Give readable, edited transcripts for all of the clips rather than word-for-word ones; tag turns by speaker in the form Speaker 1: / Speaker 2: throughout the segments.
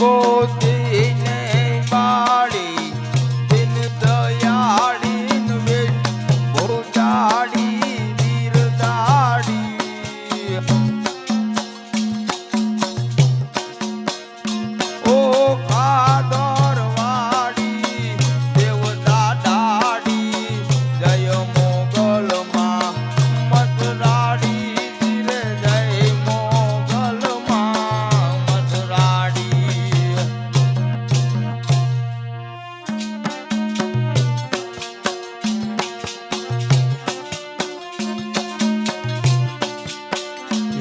Speaker 1: ગોતીને બાળી દિન દયાળી વેશ ભોજાડી વીરદાડી ઓ કાદરવાડી દેવતા દાડી જય મોગલમાં મથરાડી ધીરે જય મોગલમાં મથરાડી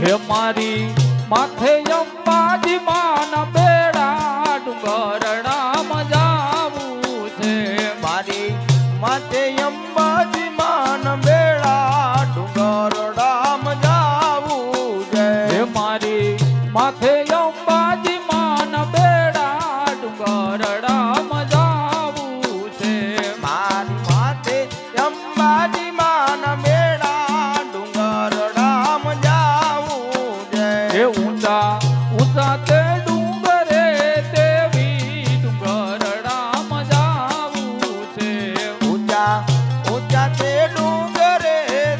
Speaker 1: હે મારી માથે અંબાજી માના બેડા ડુંગરડામાં જાવું છે મારી માથે અંબાજી માના બેડા ડુંગરડામાં જાવું છે હે મારી માથે અંબાજી માના બેડા ડુંગરડામાં જાવું છે મારી માથે અંબાજી માના બેડા ડુંગરડામાં જાવું છે હે ઊંચા ઊંચા તે ડુંગરે દેવી ડુંગરડામાં જાવું છે ઊંચા ઊંચા તે ડુંગરે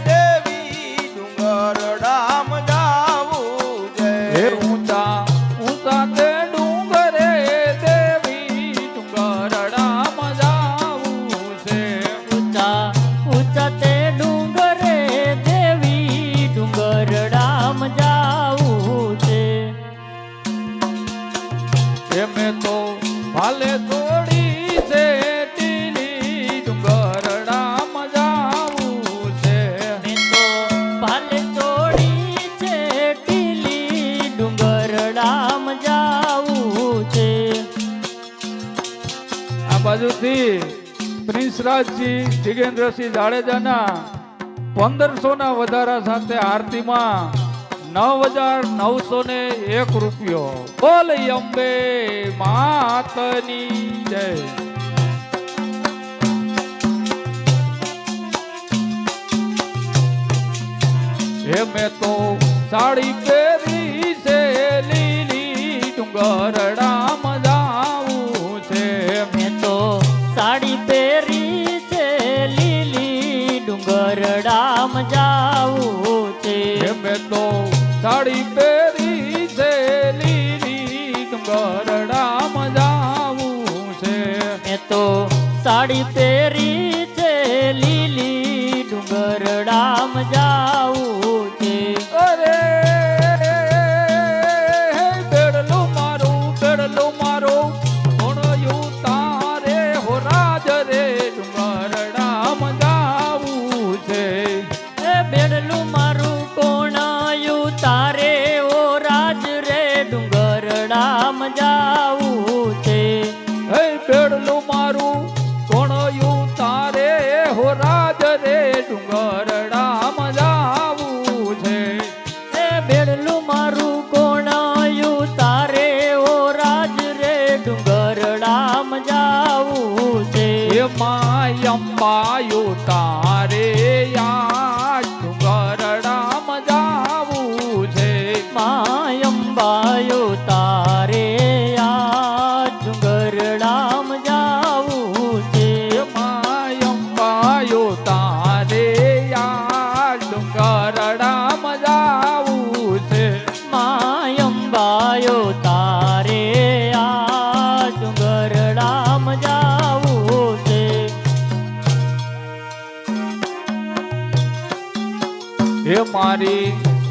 Speaker 1: દેવી ડુંગરડામાં જાવું છે હે ઊંચા ઊંચા તે ડુંગરે દેવી ડુંગરડામાં જાવું છે
Speaker 2: ઊંચા ઊંચા તે ડુંગરે દેવી ડુંગરડામાં જાવું છે
Speaker 1: એમે તો ભાલે તોડી છે ટીલી ડુંગરડામાં જાવું છે
Speaker 2: મેં તો ભાલે તોડી છે ટીલી ડુંગરડામાં જાવું છે
Speaker 1: આ બાજુથી પ્રિન્સ રાજજી જિગેન્દ્રસિંહ જાડેજાના 1500 ના વધારા સાથે આરતીમાં 9,901 રૂપિયો બોલ અંબે માતની જય હે મેં તો સાડી પહેરી છે લીલી ડુંગરડામાં જાવું છે
Speaker 2: મેં તો સાડી પહેરી છે લીલી ડુંગરડામાં જાવું છે
Speaker 1: હે મેં તો સાડી પહેરી છે લીલી ડુંગરડામાં જાવું છે
Speaker 2: મેં તો સાડી પહેરી છે લીલી ડુંગરડામાં જાવું છે
Speaker 1: અરે બેડલું મારું કોણયું તારે હો રાજ રે ડુંગરડામાં જાવું છે
Speaker 2: એ બેડલું મારું કોણાયું તારે ઓ રાજ રે ડુંગરડામાં જાવું છે
Speaker 1: હે બેડલું મારું કોણયું તારે હો રાજ રે ડુંગરડામાં જાવું છે
Speaker 2: એ બેડલું મારું કોણાયું તારે ઓ રાજ રે ડુંગરડામાં જાવું છે
Speaker 1: એમાં અંબાયું તારે યા ડુંગરડામાં જાવું છે
Speaker 2: માયંબાયો તારે આ ડુંગરડામાં જાવું છે
Speaker 1: એમાં અંબાયું તારે યા ડુંગરડામાં જાવું છે
Speaker 2: માયંબાયો તારે આ ડુંગરડામાં જાવું છે
Speaker 1: હે મારી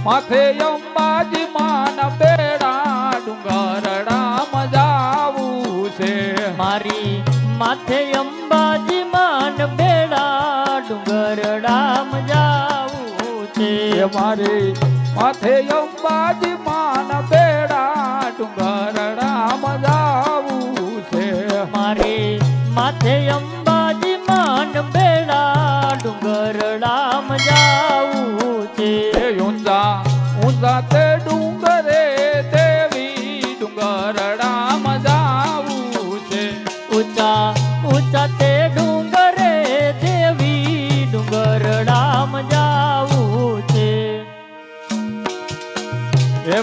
Speaker 1: માથે અંબાજી માના બેડા ડુંગરડામાં જાવું છે
Speaker 2: મારી માથે અંબાજી માન બેડા ડુંગરડામાં જાવું છે
Speaker 1: હે મારી માથે અંબાજી માના બેડા ડુંગરડામાં જાવું છે
Speaker 2: મારી માથે અંબાજી માન બેડા ડુંગરડામાં જાવું છે
Speaker 1: હે ઊંચા ઊંચા તે ડુંગરે દેવી ડુંગરડામાં જાવું છે
Speaker 2: ઊંચા ઊંચા તે ડુંગરે દેવી ડુંગરડામાં જાવું છે
Speaker 1: હે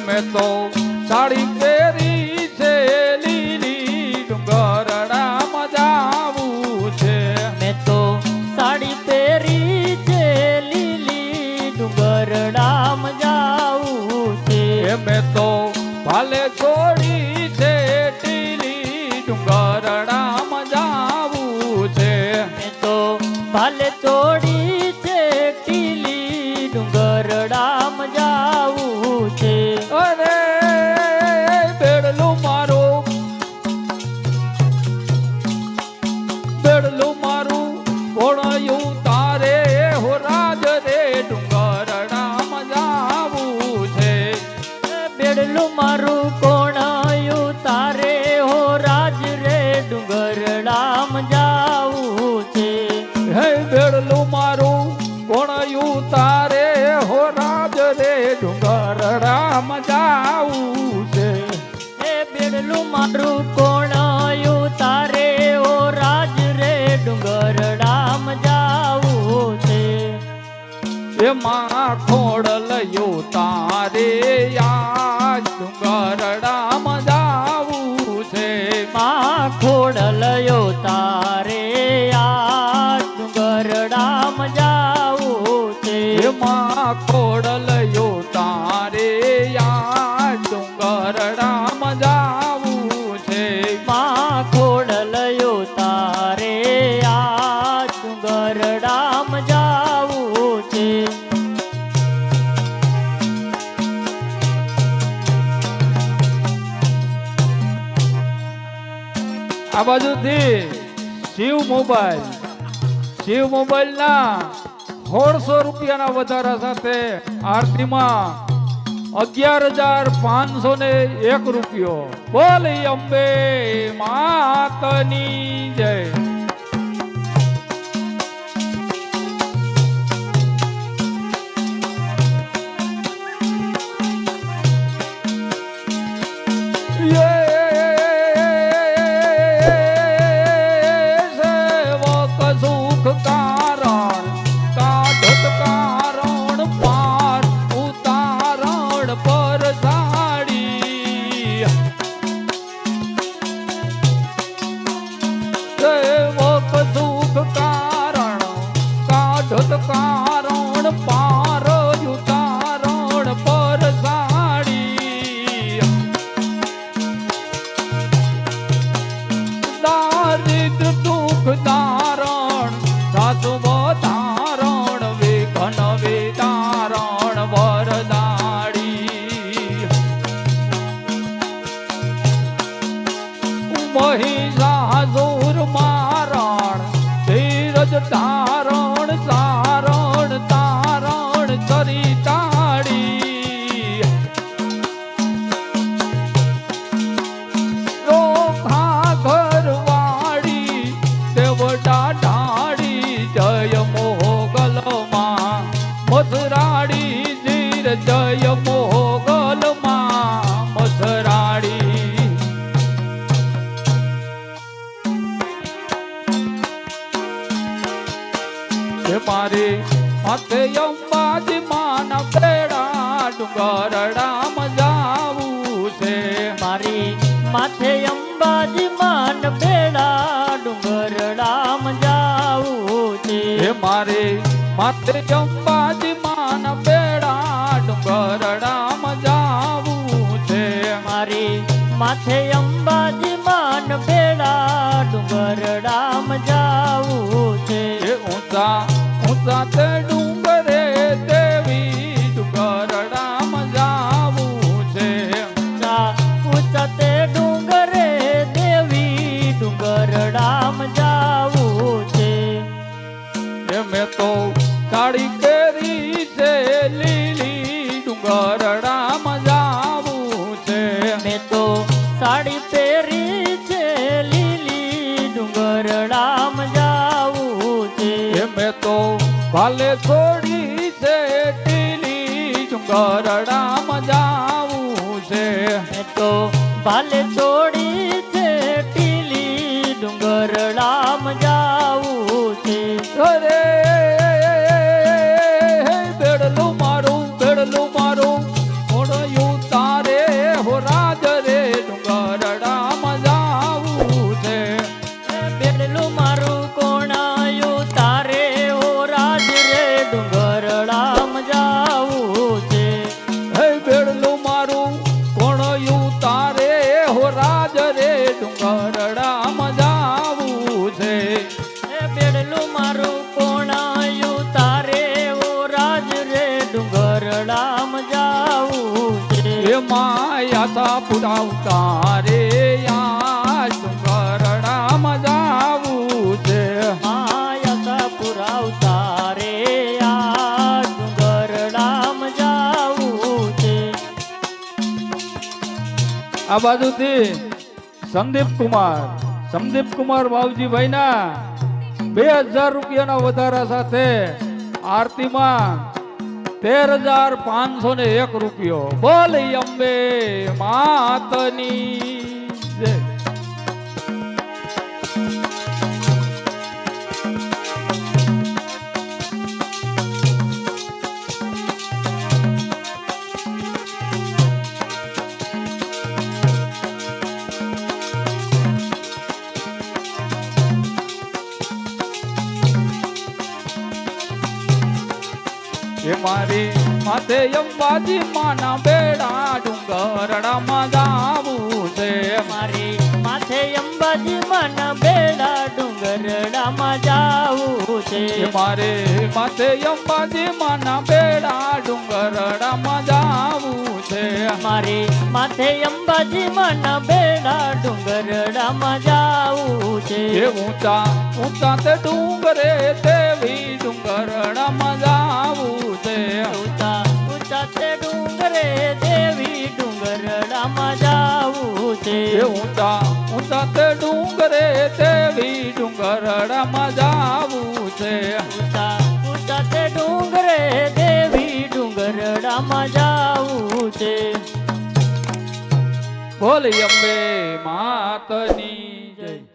Speaker 1: એમાં ખોડલયો તારે આ ડુંગરડામાં જાવું છે.
Speaker 2: માં ખોડલયો તારે આ ડુંગરડામાં જાવું છે.
Speaker 1: એમાં ખોડલયો તારે આ ડુંગરડામાં જાવું છે.
Speaker 2: માં ખોડલયો તારે આ ડુંગરડામાં જાવું છે.
Speaker 1: આ બાજુથી શિવ મોબાઈલ ના 1600 રૂપિયાના વધારા સાથે આરતીમાં 11,501 રૂપિયો. બોલી અંબે માતની જય. કારણ પાર ઉતારણ પર સાડી દારિદ્ર દુઃખ ધારણ સાસુ ધારણ વિઘન વિદારણ વરદાડી મહિષાસુર મારણ ધીરજ ધારણ સારણ તારણ ચરિતાડી રોખા ઘરવાડી દેવડા ઢાડી જય મોગલમાં મસરાડી ધીર જય મોગલમાં મસરાડી મારે માથે અંબાજી માના બેડા ડુંગરડામાં જાવું છે.
Speaker 2: મારી માથે અંબાજી માન બેડા ડુંગરડામાં જાવું છે.
Speaker 1: મારે માથે અંબાજી માના બેડા ડુંગરડામાં જાવું છે.
Speaker 2: મારી માથે અંબાજી માન બેડા ડુંગરડામાં જાવું છે.
Speaker 1: ઊંચા તે ડુંગરે દેવી ડુંગરડામાં જાવું છે.
Speaker 2: ઊંચા તે ડુંગરે દેવી ડુંગરડામાં જાવું છે.
Speaker 1: મેં તો સાડી કેરી છે લીલી ડુંગરડામાં જાવું છે.
Speaker 2: મેં તો સાડી પહેરી છે લીલી ડુંગરડામાં જાવું છે.
Speaker 1: મેં તો ભાલે છોડી છે ટીલી ડુંગરડામાં જાવું છે.
Speaker 2: મેં તો ભાલે છોડી છે ટીલી ડુંગરડામાં જાવું છે.
Speaker 1: અરે બેડલું મારું ઓળયું તારે હો રાજ રે ડુંગરડામાં જાવું છે.
Speaker 2: બેડલું મારું કોણાયું તારે ઓ રાજ રે ડુંગરડામાં જાવું છે.
Speaker 1: હે બેડલું મારું કોણયું તારે હો રાજ રે ડુંગરડામાં જાવું છે.
Speaker 2: બેડલું મારું કોણાયું તારે ઓ રાજ રે ડુંગરડામાં જાવું છે.
Speaker 1: એમાં આશા પુરાવતા રે આ ડુંગરડામાં જાવું છે.
Speaker 2: માયા પુરાવતા રે આ ડુંગરડામાં જાવું છે.
Speaker 1: આ બાજુથી સંદીપ કુમાર બાવજીભાઈ ના 2000 રૂપિયાના વધારા સાથે આરતીમાં 13,501 રૂપિયો. બોલી અંબે માતની જય. એ મારી માથે અંબાજી માના બેડા ડુંગરડામાં જાવું છે
Speaker 2: મારી માથે અંબાજી મન બેડા ડુંગરડામાં જાવું છે
Speaker 1: એ મારે માથે અંબાજી માના બેડા ડુંગરડામાં જાવું છે
Speaker 2: મારી માથે અંબાજી મન બેડા ડુંગરડામાં જાવું છે
Speaker 1: એ ઊંચા ઊંચા તે ડુંગરે દેવી ડુંગરડામાં જાવું છે
Speaker 2: ઊંચા ઊંચા તે ડુંગરે દેવી ડુંગરડામાં જાવું છે
Speaker 1: એ ઊંચા ઊંચા તે ડુંગરે દેવી ડુંગરડામાં જાવું છે
Speaker 2: ઊંચા ઊંચા તે ડુંગરે દેવી ડુંગરડામાં જાવું છે
Speaker 1: બોલ અંબે માતની જય